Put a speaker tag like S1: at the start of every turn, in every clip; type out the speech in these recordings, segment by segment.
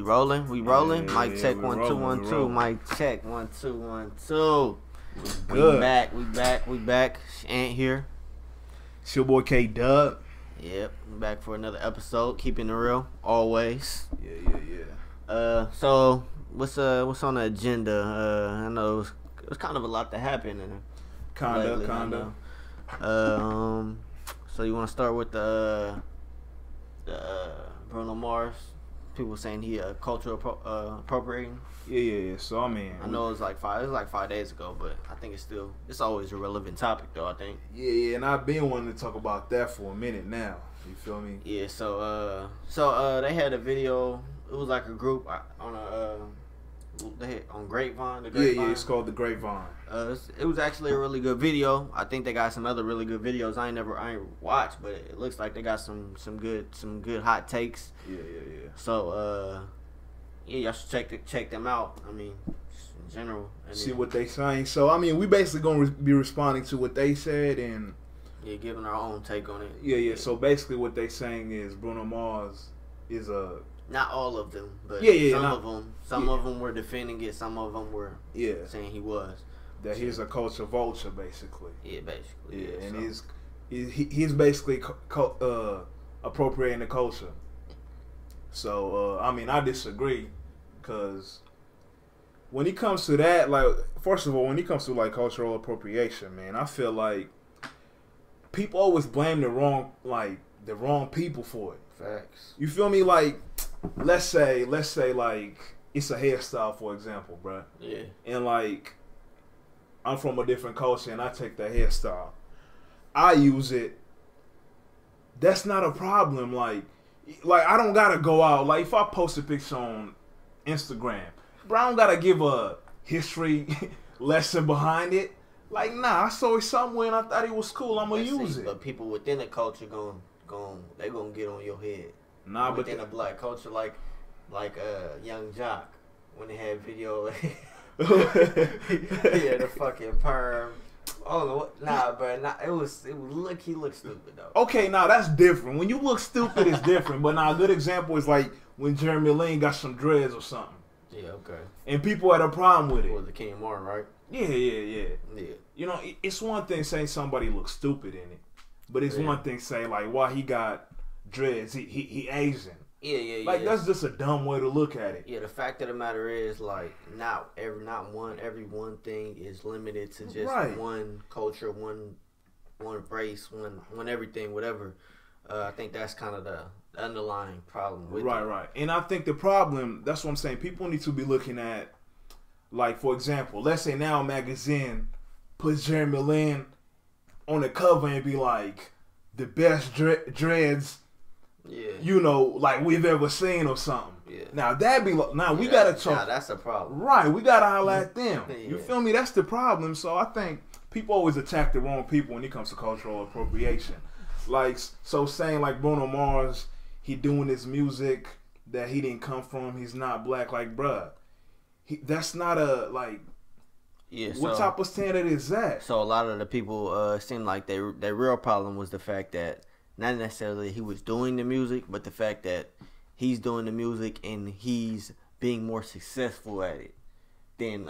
S1: rolling? We rolling?
S2: Yeah,
S1: Mic check
S2: we
S1: 1 2
S2: rolling,
S1: 1
S2: we
S1: 2.
S2: rolling.
S1: Mic check 1 2 1 2.
S2: Good.
S1: We back. Ant here.
S2: It's your boy K Dub.
S1: Yep, we back for another episode. Keeping it real, always.
S2: Yeah.
S1: So what's on the agenda? I know it was kind of a lot to happen in
S2: Kinda.
S1: So you want to start with the Bruno Mars? People saying he cultural appropriating.
S2: Yeah. So I mean,
S1: I know it was like 5 days ago, but I think it's always a relevant topic though. I think.
S2: Yeah, and I've been wanting to talk about that for a minute now. You feel me?
S1: Yeah. So they had a video. It was like a group on Grapevine. The Grapevine.
S2: Yeah. It's called the Grapevine.
S1: It was actually a really good video. I think they got some other really good videos. I ain't watched, but it looks like they got some good hot takes.
S2: Yeah.
S1: So y'all should check them out. I mean, in general.
S2: See what they saying. So I mean, we basically gonna be responding to what they said and
S1: giving our own take on it.
S2: Yeah. So basically, what they saying is Bruno Mars is a.
S1: Not all of them, but some of them were defending it. Some of them were saying he was.
S2: That he's a culture vulture, basically.
S1: Yeah, basically.
S2: Yeah, and he's basically appropriating the culture. So I mean, I disagree, because when it comes to that, like, first of all, when it comes to like cultural appropriation, man, I feel like people always blame the wrong people for it.
S1: Facts.
S2: You feel me? Like, let's say like it's a hairstyle, for example, bruh.
S1: Yeah.
S2: And like, I'm from a different culture and I take that hairstyle. I use it. That's not a problem. Like I don't gotta go out. Like, if I post a picture on Instagram, bro, I don't gotta give a history lesson behind it. Like, nah, I saw it somewhere and I thought it was cool. I'm gonna use it.
S1: But people within the culture they gonna get on your head.
S2: Nah, but
S1: within a black culture, like Young Jock, when they had video. Yeah, the fucking perm. Oh nah, bro. He looked stupid though.
S2: Okay, now that's different. When you look stupid, it's different. But now a good example is like when Jeremy Lin got some dreads or something.
S1: Yeah, okay.
S2: And people had a problem with it.
S1: Was the King Martin, right?
S2: Yeah. You know, it's one thing saying somebody looks stupid in it, but it's one thing saying like, why he got dreads? He Asian.
S1: Yeah.
S2: Like, that's just a dumb way to look at it.
S1: Yeah, the fact of the matter is, like, every one thing is limited to just one culture, one race, one everything, whatever. I think that's kind of the underlying problem with it.
S2: Right. And I think the problem, that's what I'm saying, people need to be looking at, like, for example, let's say Now Magazine puts Jeremy Lin on the cover and be like, the best dreads, you know, like we've ever seen or something. Yeah. Now we gotta talk.
S1: Now that's the problem.
S2: Right, we gotta highlight at them.
S1: Yeah.
S2: You feel me? That's the problem. So I think people always attack the wrong people when it comes to cultural appropriation. Like, so saying like Bruno Mars, he doing this music that he didn't come from. He's not black. Like, bruh, that's not a like.
S1: Yeah.
S2: What type of standard is that?
S1: So a lot of the people seem like their real problem was the fact that not necessarily he was doing the music, but the fact that he's doing the music and he's being more successful at it than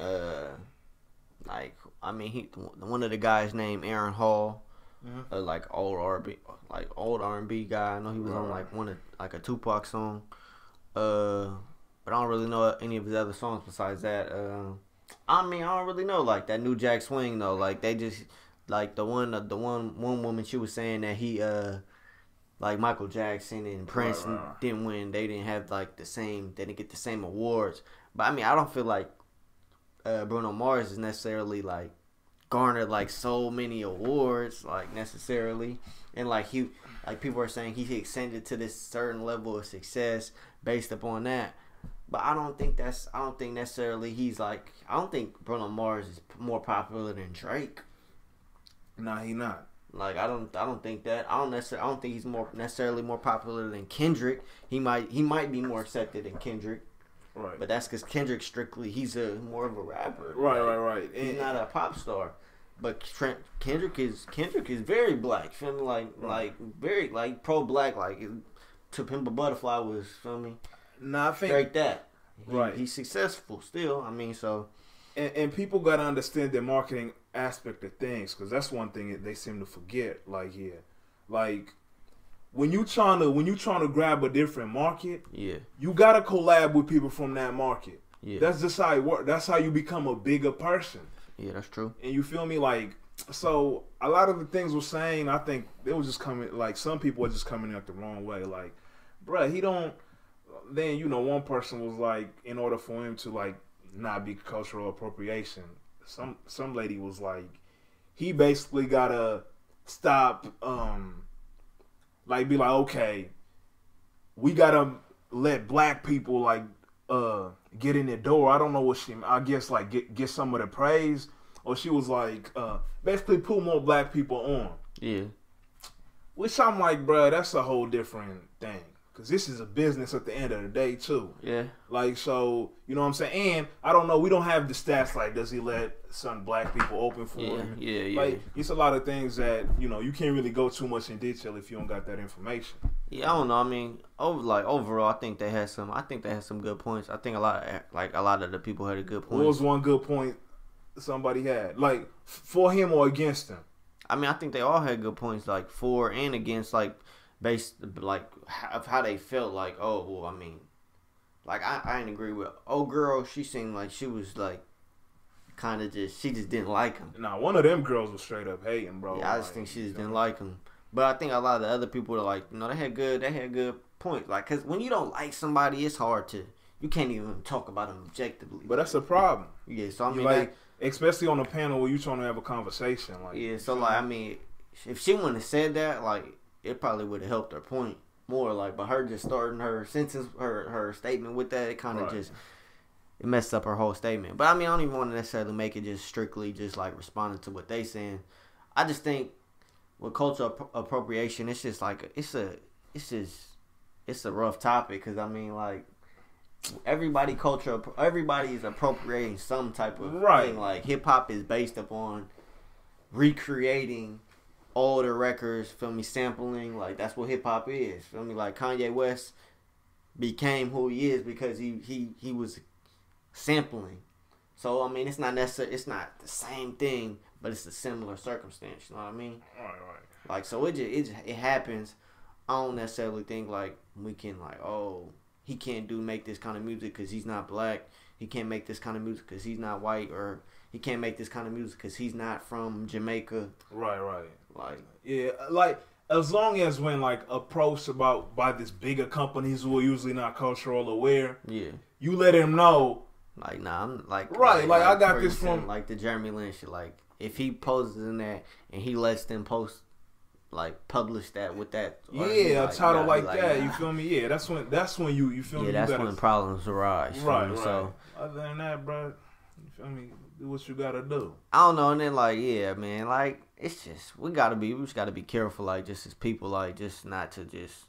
S1: one of the guys named Aaron Hall, like old R&B guy. I know he was on like a Tupac song, but I don't really know any of his other songs besides that. I don't really know, like that New Jack Swing though. Like, they just like the one woman, she was saying that he like Michael Jackson and Prince didn't win. They didn't have like they didn't get the same awards. But I mean, I don't feel like Bruno Mars is necessarily like garnered like so many awards like necessarily, and like people are saying he ascended to this certain level of success based upon that. But I don't think necessarily he's like, I don't think Bruno Mars is more popular than Drake.
S2: Nah, he not.
S1: Like, I don't think that. I don't think he's necessarily more popular than Kendrick. He might be more accepted than Kendrick.
S2: Right.
S1: But that's because Kendrick he's more of a rapper.
S2: Right.
S1: He's not a pop star. But Kendrick is very black. Feel me? Like very like pro black. Like, To Pimp a Butterfly was, feel me?
S2: Nah, I think
S1: straight that. He's successful still. I mean, so.
S2: And people got to understand the marketing aspect of things, because that's one thing that they seem to forget. Like, when you trying to grab a different market, you got to collab with people from that market. Yeah. That's just how it works. That's how you become a bigger person.
S1: Yeah, that's true.
S2: And you feel me? Like, so a lot of the things we're saying, I think it was just coming, like, some people were just coming out the wrong way. Like, bruh, he don't. Then, one person was like, in order for him to, like, not be cultural appropriation, some lady was like, he basically gotta stop, like, be like, okay, we gotta let black people, like, get in the door. I don't know what I guess, like, get some of the praise. Or she was like, basically put more black people on. Yeah. Which I'm like, bruh, that's a whole different thing. Because this is a business at the end of the day, too. Yeah. Like, so, you know what I'm saying? And, I don't know, we don't have the stats, like, does he let some black people open for him? Yeah. Like, it's a lot of things that, you can't really go too much in detail if you don't got that information.
S1: Yeah, I don't know. I mean, overall, I think they had some good points. I think a lot of the people had a good point.
S2: What was one good point somebody had? Like, for him or against him?
S1: I mean, I think they all had good points, like, for and against, like, based, like, of how they felt. Like, oh, well, I mean, like, I didn't agree with old girl. She seemed like she was, like, kind of she just didn't like him.
S2: Nah, one of them girls was straight up hating, bro.
S1: Yeah, I just think she just didn't like him. But I think a lot of the other people were like, they had good points. Like, because when you don't like somebody, it's hard to, you can't even talk about them objectively.
S2: But that's a problem.
S1: Yeah, so I mean,
S2: like, especially on a panel where you trying to have a conversation. Like,
S1: yeah, so like, I mean, if she wouldn't have said that, like, it probably would have helped her point more. Like, but her just starting her sentence, her statement with that, it kind of it messed up her whole statement. But I mean, I don't even want to necessarily make it just strictly just like responding to what they saying. I just think with cultural appropriation, it's just like it's a rough topic, because I mean, like, everybody is appropriating some type of thing. Like, hip hop is based upon recreating older records, feel me, sampling. Like, that's what hip hop is, feel me. Like, Kanye West became who he is because he was sampling. So I mean, it's not necessarily, it's not the same thing, but it's a similar circumstance. You know what I mean? Right. Like, so it happens. I don't necessarily think like we can like, oh, he can't make this kind of music because he's not black. He can't make this kind of music because he's not white, or he can't make this kind of music because he's not from Jamaica. Right. Like,
S2: yeah, like, as long as when like approached by these bigger companies who are usually not cultural aware, you let him know.
S1: Like, nah, I'm like,
S2: like I got this from
S1: like the Jeremy Lin shit. Like, if he poses in that and he lets them publish that with that,
S2: a title like that, you feel me? Yeah, that's when you feel me.
S1: Yeah, that's when problems arise.
S2: Right. So other than that, bro, you feel me? Do what you gotta do.
S1: I don't know, and then like, yeah, man, like, it's just we just gotta be careful, like, just as people, like, just not to just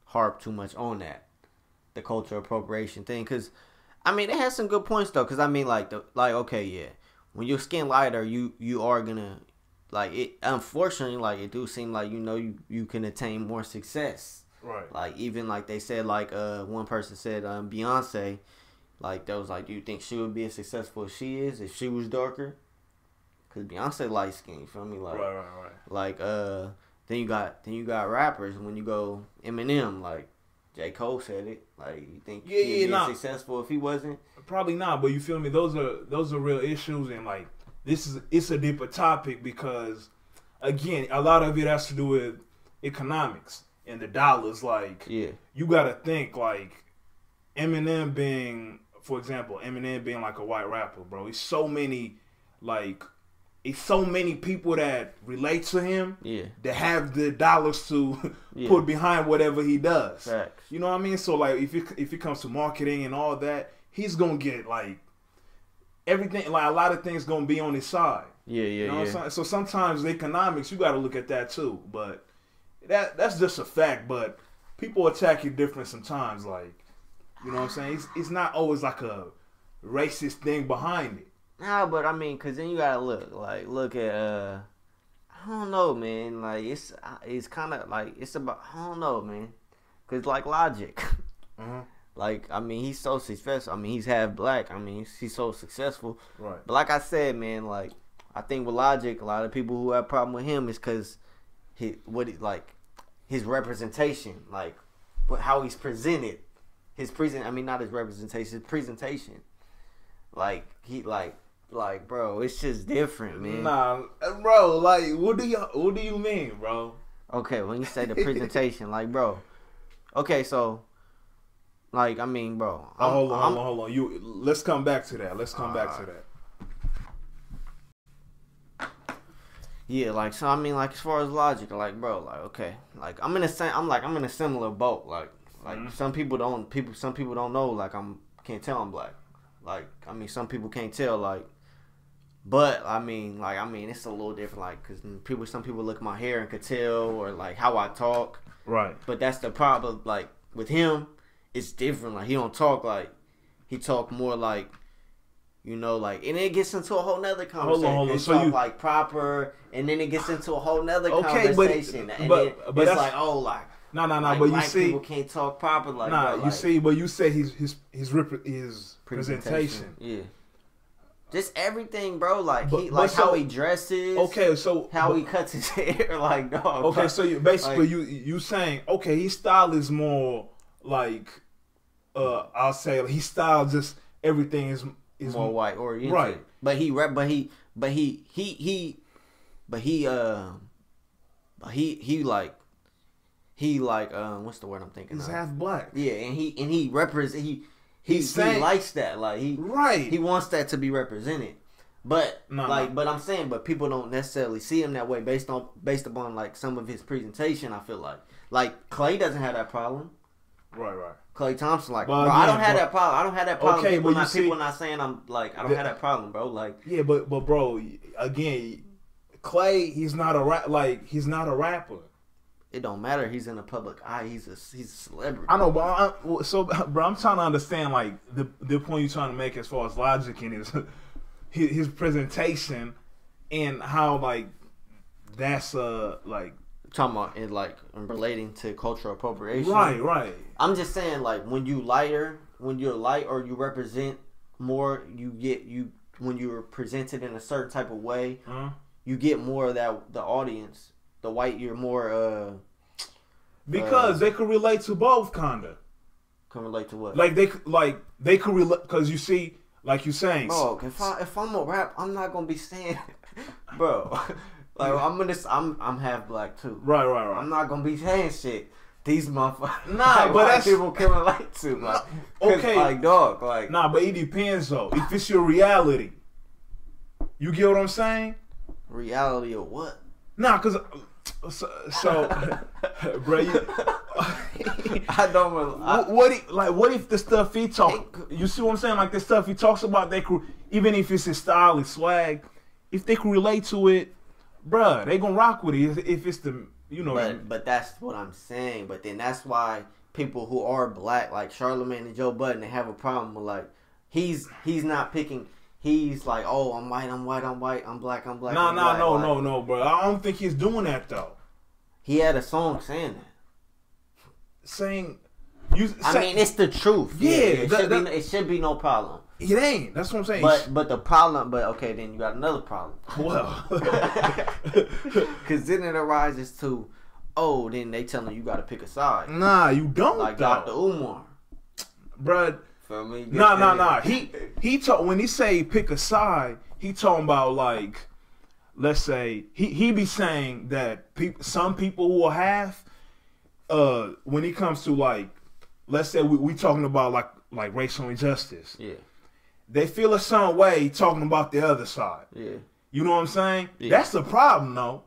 S1: harp too much on the cultural appropriation thing, because I mean, it has some good points though, because I mean, okay, yeah, when your skin lighter, you are gonna, like, it, unfortunately, like, it do seem like, you can attain more success. Right. Like, even like they said, like, one person said, Beyonce, like, they was like, do you think she would be as successful as she is if she was darker? Because Beyonce light skin, you feel me? Like, right. Like, then you got rappers. When you go Eminem, like, J. Cole said it. Like, you think he'd be successful if he wasn't?
S2: Probably not, but you feel me? Those are real issues, and like, it's a deeper topic because, again, a lot of it has to do with economics and the dollars. Like, you gotta think, like, Eminem being, for example, like a white rapper, bro. It's so many people that relate to him, that have the dollars to put behind whatever he does. Facts. You know what I mean? So like, if it comes to marketing and all that, he's gonna get like everything. Like, a lot of things gonna be on his side. You know what I'm saying? So sometimes the economics, you got to look at that too. But that's just a fact. But people attack you different sometimes. Like, you know what I'm saying? It's not always like a racist thing behind it.
S1: Nah, but I mean, cause then you gotta look at I don't know, man. Like, it's kind of like, it's about, I don't know, man. Cause like Logic, Like, I mean, he's so successful. I mean, he's half black. I mean, he's so successful.
S2: Right.
S1: But like I said, man, like, I think with Logic, a lot of people who have a problem with him is because his representation, like, how he's presented. Not his representation, his presentation. Like, bro, it's just different, man.
S2: Nah, bro, like, what do you mean, bro?
S1: Okay, when you say the presentation, like, bro. Okay, so, like, I mean, bro.
S2: Hold on. Let's come back to that.
S1: Yeah, like, so I mean, like, as far as Logic, like, bro, like, okay, like, I'm in a similar boat, like, some people don't know, like, can't tell I'm black, like, I mean, some people can't tell, like, but I mean, it's a little different, like, cause some people look at my hair and could tell, or like how I talk,
S2: right?
S1: But that's the problem, like, with him, it's different, like, he don't talk like, he talk more like, you know, like, and it gets into a whole nother conversation.
S2: Hold on.
S1: So talk like proper, and then it gets into a whole nother conversation. But it's like, oh, like,
S2: no.
S1: Like,
S2: but you see,
S1: people can't talk proper. Like,
S2: nah,
S1: bro,
S2: you see, but you say his presentation.
S1: Yeah, just everything, bro. Like, how he dresses.
S2: Okay, so
S1: how he cuts his hair. Like, dog.
S2: Okay, so you basically you saying, okay, his style is more like, I'll say his style just everything is
S1: more white oriented,
S2: right?
S1: But he what's the word I'm thinking?
S2: He's half black.
S1: Yeah, and he represent he likes that, like, he wants that to be represented. But but I'm saying, but people don't necessarily see him that way based upon like some of his presentation. I feel like Clay doesn't have that problem.
S2: Right.
S1: Clay Thompson, like, bro, I don't have that problem. I don't have that problem.
S2: Okay,
S1: people not saying I'm like, I don't have that problem, bro. Like,
S2: yeah, but bro, again, Clay, he's not a rapper.
S1: It don't matter. He's in the public eye. He's a celebrity.
S2: I know, but bro, I'm trying to understand like the point you're trying to make as far as Logic and his presentation and how like that's like.
S1: Talking about it, like, relating to cultural appropriation.
S2: Right.
S1: I'm just saying, like, when you're light or you represent more, when you're presented in a certain type of way, you get more of that, the audience. The white, you're more,
S2: because they could relate to both, kinda.
S1: Can relate to what?
S2: Like, they could relate, because you see, like you saying.
S1: Bro, if I'm a rap, I'm not gonna be saying, bro. Like, I'm half black too.
S2: Right.
S1: I'm not gonna be saying shit these motherfuckers.
S2: Nah,
S1: like,
S2: but that's
S1: people can relate to. Like,
S2: okay,
S1: like, dog, like.
S2: Nah, but it depends though. If it's your reality, you get what I'm saying?
S1: Reality of what?
S2: Nah, cause bro,
S1: I don't really.
S2: What if the stuff he talk? You see what I'm saying? Like the stuff he talks about, they could, even if it's his style and swag, if they can relate to it. Bruh, they gonna rock with it if it's the, you know.
S1: But that's what I'm saying. But then that's why people who are black, like Charlamagne and Joe Budden, they have a problem with, like, he's not picking. He's like, oh, I'm white, I'm black.
S2: No, bro. I don't think he's doing that though.
S1: He had a song saying that.
S2: I
S1: mean, it's the truth.
S2: Yeah,
S1: it should be no problem.
S2: It ain't. That's what I'm saying.
S1: But the problem. But okay, then you got another problem.
S2: Well,
S1: because then it arises to, then they telling you got to pick a side.
S2: Nah, you don't.
S1: Like
S2: though.
S1: Dr. Umar,
S2: bruh.
S1: For me,
S2: nah. He talk when he say pick a side. He talking about, like, let's say he be saying that some people who are half, when it comes to, like, let's say we talking about like racial injustice.
S1: Yeah.
S2: They feel a certain way talking about the other side.
S1: Yeah.
S2: You know what I'm saying?
S1: Yeah.
S2: That's the problem, though.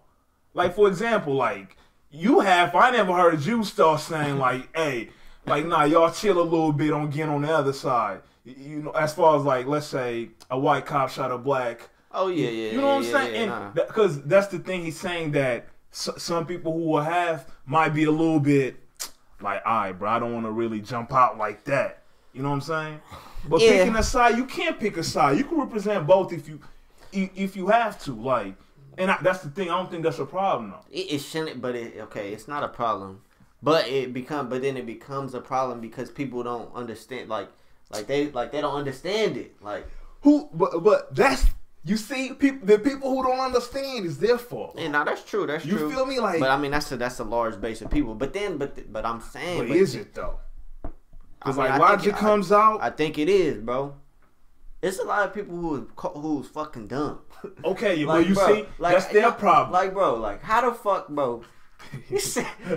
S2: Like, for example, like, I never heard you start saying, like, hey, like, nah, y'all chill a little bit on getting on the other side. You know, as far as, like, let's say a white cop shot a black.
S1: Oh, yeah.
S2: You know what I'm saying? And because that's the thing, he's saying that some people who are half might be a little bit like, all right, bro, I don't want to really jump out like that. You know what I'm saying? But picking a side, you can't pick a side. You can represent both if you have to. Like, and that's the thing. I don't think that's a problem though.
S1: It shouldn't, but it's not a problem. But then it becomes a problem because people don't understand. Like they don't understand it. Like
S2: but that's. You see, the people who don't understand is their fault.
S1: Yeah, no, that's true. That's
S2: true. You feel me? Like,
S1: but I mean, that's a large base of people. But I'm saying,
S2: but is it though? Because like Logic comes out,
S1: I think it is, bro. It's a lot of people who's fucking dumb.
S2: Okay, like, but see, like, that's their problem.
S1: Like, bro, like how the fuck, bro?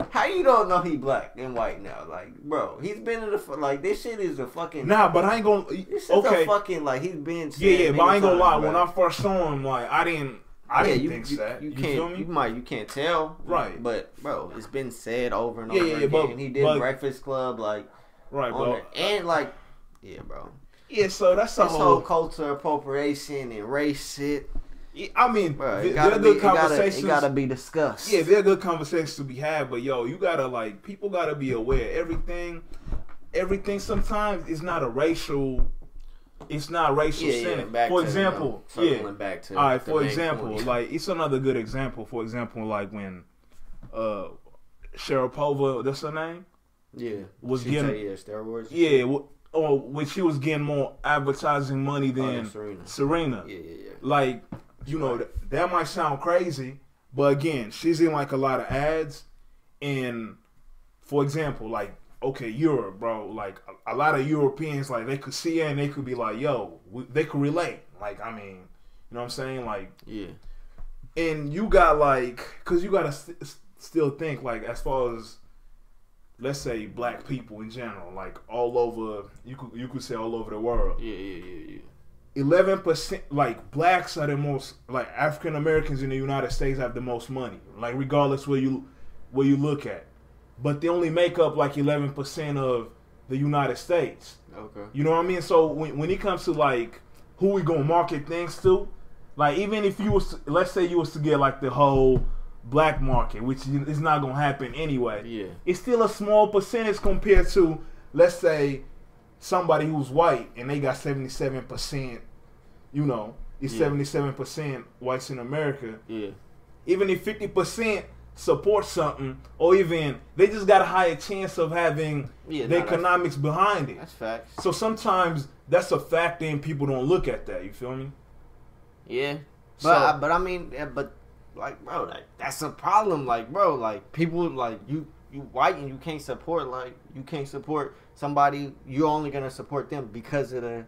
S1: How you don't know he black and white now? Like, bro, he's been in the like this shit is a fucking.
S2: Nah, but I ain't gonna.
S1: This is a fucking like he's been.
S2: Yeah, but I ain't gonna lie. Bro. When I first saw him, like I didn't think that.
S1: You
S2: can't.
S1: You can't tell.
S2: Right.
S1: But bro, it's been said over and over again. And he did Breakfast Club, like.
S2: Right, bro.
S1: And like, yeah, bro.
S2: Yeah, so that's a
S1: whole culture appropriation and race shit.
S2: I mean,
S1: bro,
S2: they're good conversations.
S1: It gotta be discussed.
S2: Yeah, they're good conversations to be had. But yo, you gotta like people gotta be aware. Everything sometimes is not a racial. It's not racial centered. For example,
S1: back to
S2: all right. For example, like it's another good example. For example, like when Sharapova, that's her name.
S1: Yeah,
S2: was getting
S1: steroids.
S2: Yeah, or when she was getting more advertising money than Serena.
S1: Yeah.
S2: Like, you know, that might sound crazy, but again, she's in like a lot of ads. And for example, like, okay, Europe, bro, like a lot of Europeans, like they could see her and they could be like, yo, they could relate. Like, I mean, you know what I'm saying? Like,
S1: yeah.
S2: And you got like, cause you gotta still think like as far as, let's say black people in general, like all over, you could say all over the world.
S1: Yeah.
S2: 11%, like blacks are the most, like African Americans in the United States have the most money, like regardless where you look at, but they only make up like 11% of the United States.
S1: Okay.
S2: You know what I mean? So when it comes to like who we gonna market things to, like even if you was to, let's say you was to get like the whole black market, which is not gonna happen anyway.
S1: Yeah.
S2: It's still a small percentage compared to, let's say, somebody who's white and they got 77%. You know, it's 77% whites in America.
S1: Yeah.
S2: Even if 50% support something, or even they just got a higher chance of having the economics behind it.
S1: That's facts.
S2: So sometimes that's a factor and people don't look at that. You feel me?
S1: Yeah. But I mean, but. Like, bro, like, that's a problem. Like, bro, like, people, like, you white and you can't support, like, you can't support somebody. You're only going to support them because of their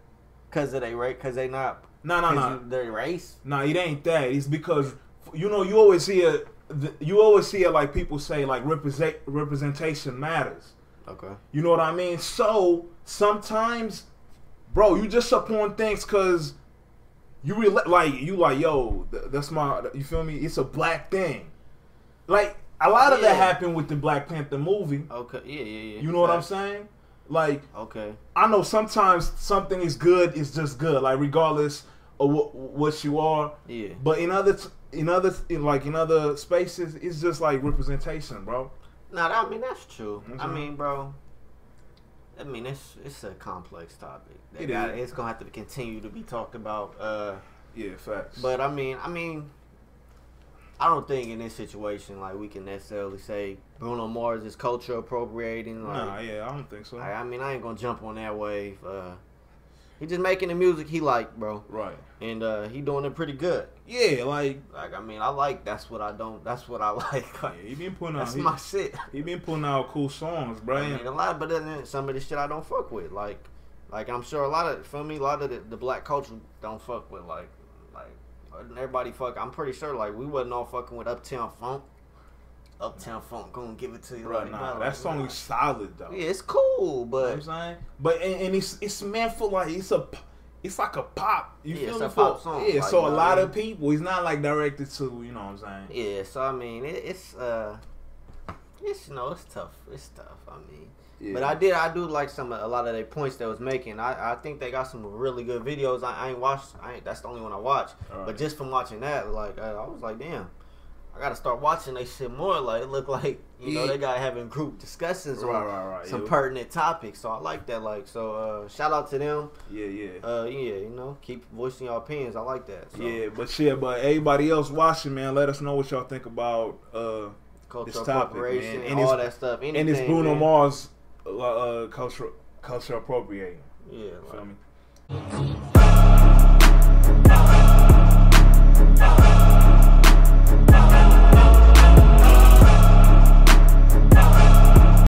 S1: race, because they not.
S2: No.
S1: Their race?
S2: No, it ain't that. It's because, you know, you always hear, like, people say, like, representation matters.
S1: Okay.
S2: You know what I mean? So, sometimes, bro, you just support things because yo, that's my, you feel me? It's a black thing. Like, a lot of that happened with the Black Panther movie.
S1: Okay, yeah.
S2: You know what I'm saying? Like,
S1: okay.
S2: I know sometimes something is good, it's just good, like regardless of what you are.
S1: Yeah.
S2: But in other spaces, it's just like representation, bro.
S1: Nah, I mean that's true. Mm-hmm. I mean, bro. I mean, it's a complex topic. It's gonna have to continue to be talked about.
S2: Yeah, facts.
S1: But I mean, I don't think in this situation like we can necessarily say Bruno Mars is culture appropriating. Like,
S2: I don't think so.
S1: I mean, I ain't gonna jump on that wave. He just making the music he like, bro.
S2: Right.
S1: And he doing it pretty good.
S2: Yeah, like
S1: I mean, I like. That's what I like.
S2: Yeah, he been putting out.
S1: That's my shit.
S2: He been putting out cool songs, bro.
S1: I mean, a lot, but then some of the shit I don't fuck with. Like I'm sure a lot of the black culture don't fuck with like everybody fuck. I'm pretty sure like we wasn't all fucking with Uptown Funk. Uptown Funk gonna give it to you
S2: right now. That song is solid though.
S1: Yeah, it's cool, but
S2: you know what I'm saying, but and it's meant for like it's like a pop. You feel me?
S1: It's a pop song.
S2: Yeah, like, so a lot of people. It's not like directed to, you know what I'm saying.
S1: Yeah, so I mean it's you know it's tough. It's tough. I mean. Yeah. But I do like a lot of their points they was making. I think they got some really good videos. I ain't watched. That's the only one I watched. Right. But just from watching that, like I was like, damn, I gotta start watching they shit more. Like it looked like you know they got having group discussions on some pertinent topics. So I like that. Like so, shout out to them.
S2: Yeah.
S1: You know, keep voicing your opinions. I like that. So.
S2: Yeah, but everybody else watching, man, let us know what y'all think about
S1: cultural
S2: topic,
S1: appropriation,
S2: man. And
S1: all
S2: it's,
S1: that stuff. Anything,
S2: and it's Bruno
S1: man.
S2: Mars culture appropriating.
S1: Yeah,
S2: Feel
S1: like,
S2: me?